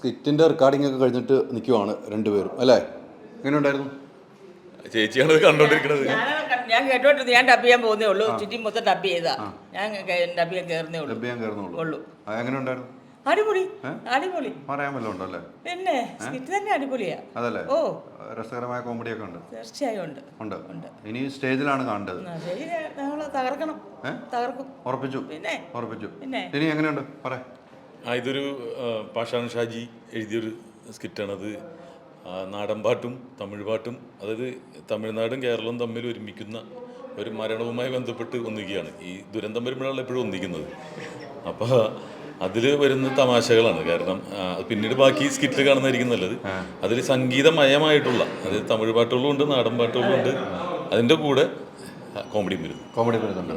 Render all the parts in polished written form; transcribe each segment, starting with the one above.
സ്കിറ്റിൻ്റെ recording ഒക്കെ കഴിഞ്ഞിട്ട് നിൽക്കുവാണ് രണ്ടുപേരും അല്ലേ? എങ്ങനെയുണ്ടായിരുന്നു? ചേച്ചിയാണ് കണ്ടോണ്ടിരിക്കുന്നത്. ഞാൻ കേട്ടോട്ട് ഞാൻ ഡബ് ചെയ്യാൻ പോകുന്നേ ഉള്ളൂ. ചുറ്റും മൊത്തം ഡബ് ചെയ്താ. ഞാൻ ഡബ് ചെയ്യാൻ കയറുന്നേ ഉള്ളൂ. എങ്ങനെയുണ്ടായിരുന്നു? അടിപൊളി അടിപൊളി. പറയാൻ വല്ലതും ഉണ്ടല്ലേ? പിന്നെ സ്കിറ്റ് തന്നെ അടിപൊളിയാ. അതല്ലേ? ഓ, രസകരമായ കോമഡി ഒക്കെ ഉണ്ട്. തീർച്ചയായും ഉണ്ട്. ഇനി സ്റ്റേജിലാണ് കാണേണ്ടത്. ഞങ്ങൾ തകർക്കണം, തകർക്കും. ഉറപ്പിച്ചു. പിന്നെ ഇനി എങ്ങനെയുണ്ട് പറയാ? ഇതൊരു പാഷാൺ ഷാജി എഴുതിയൊരു സ്കിറ്റാണത്. നാടൻ പാട്ടും തമിഴ് പാട്ടും, അതായത് തമിഴ്നാടും കേരളവും തമ്മിൽ ഒരുമിക്കുന്ന ഒരു മരണവുമായി ബന്ധപ്പെട്ട് ഒന്നിക്കുകയാണ്. ഈ ദുരന്തം വരുമ്പോഴാണ് എപ്പോഴും ഒന്നിക്കുന്നത്. അപ്പോൾ അതിൽ വരുന്ന തമാശകളാണ്. കാരണം പിന്നീട് ബാക്കി സ്കിറ്റിൽ കാണുന്നതായിരിക്കും നല്ലത്. അതിൽ സംഗീതമയമായിട്ടുള്ള, അതായത് തമിഴ് പാട്ടുകളും ഉണ്ട്, നാടൻ പാട്ടുകളും ഉണ്ട്, അതിൻ്റെ കൂടെ കോമഡിയും വരുന്നുണ്ട്.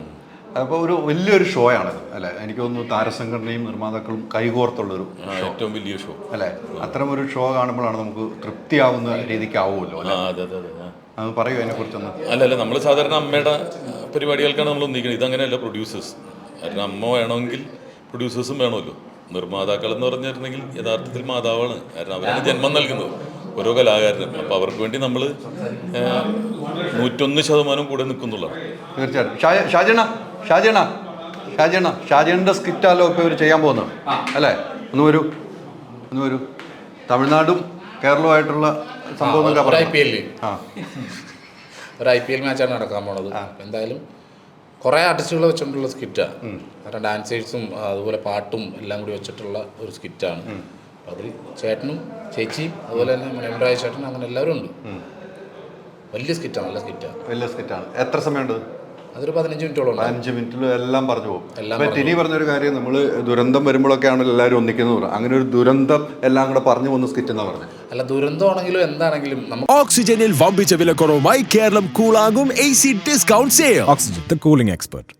അപ്പോൾ ഒരു വലിയൊരു ഷോ ആണ് അല്ലേ? എനിക്ക് തോന്നുന്നു താരസംഘടനയും നിർമ്മാതാക്കളും കൈകോർത്തുള്ളൊരു ഏറ്റവും വലിയ ഷോ അല്ലേ? അത്തരം ഒരു ഷോ കാണുമ്പോഴാണ് നമുക്ക് തൃപ്തിയാവുന്ന രീതിക്ക് ആവുമല്ലോ അല്ലേ? അതെ. അത് പറയൂ അതിനെക്കുറിച്ചൊന്ന്. അല്ല, നമ്മൾ സാധാരണ അമ്മയുടെ പരിപാടികൾക്കാണ് നമ്മൾ ഒന്നിക്കുന്നത്. ഇതങ്ങനെയല്ല. പ്രൊഡ്യൂസേഴ്സ്, കാരണം അമ്മ വേണമെങ്കിൽ പ്രൊഡ്യൂസേഴ്സും വേണമല്ലോ. നിർമ്മാതാക്കൾ എന്ന് പറഞ്ഞിട്ടുണ്ടെങ്കിൽ യഥാർത്ഥത്തിൽ മാതാവാണ്. കാരണം അവരാണ് ജന്മം നൽകുന്നത് ഓരോ കലാകാരനും. അപ്പോൾ അവർക്ക് വേണ്ടി നമ്മൾ 101% കൂടെ നിൽക്കുന്നുള്ളതാണ്. തീർച്ചയായിട്ടും. ഷാജേണന്റെ സ്കിറ്റാലോ ഇപ്പോൾ ഇവർ ചെയ്യാൻ പോകുന്നത് അല്ലേ? ഒന്ന് വരൂ. തമിഴ്നാടും കേരളവുമായിട്ടുള്ള സംഭവം ഒരു IPL മാച്ചാണ് നടക്കാൻ പോണത്. എന്തായാലും കുറേ ആർട്ടിസ്റ്റുകളെ വെച്ചിട്ടുള്ള സ്കിറ്റാണ്. കാരണം ഡാൻസേഴ്സും അതുപോലെ പാട്ടും എല്ലാം കൂടി വെച്ചിട്ടുള്ള ഒരു സ്കിറ്റാണ്. അതിൽ ചേട്ടനും ചേച്ചിയും അതുപോലെ തന്നെ മനോഹരായ ചേട്ടനും അങ്ങനെ എല്ലാവരും ഉണ്ട്. വലിയ സ്കിറ്റാണ്, നല്ല സ്കിറ്റാണ്. എത്ര സമയമുണ്ട്? അതൊരു 15 മിനിറ്റോളം. 5 മിനിറ്റിൽ എല്ലാം പറഞ്ഞു പോകും. ഇനി പറഞ്ഞൊരു കാര്യം, നമ്മൾ ദുരന്തം വരുമ്പോഴൊക്കെയാണല്ലോ എല്ലാവരും ഒന്നിക്കുന്നത്. അങ്ങനെ ഒരു ദുരന്തം എല്ലാം കൂടെ പറഞ്ഞു പോകുന്ന സ്കിറ്റ് എന്നാ പറഞ്ഞത്. അല്ല, ദുരന്തമാണെങ്കിലും എന്താണെങ്കിലും ഓക്സിജനിൽ വമ്പിച്ച വിലക്കുറവുമായി കേരളം കൂളാകും AC discount sale. Oxygen, the cooling expert.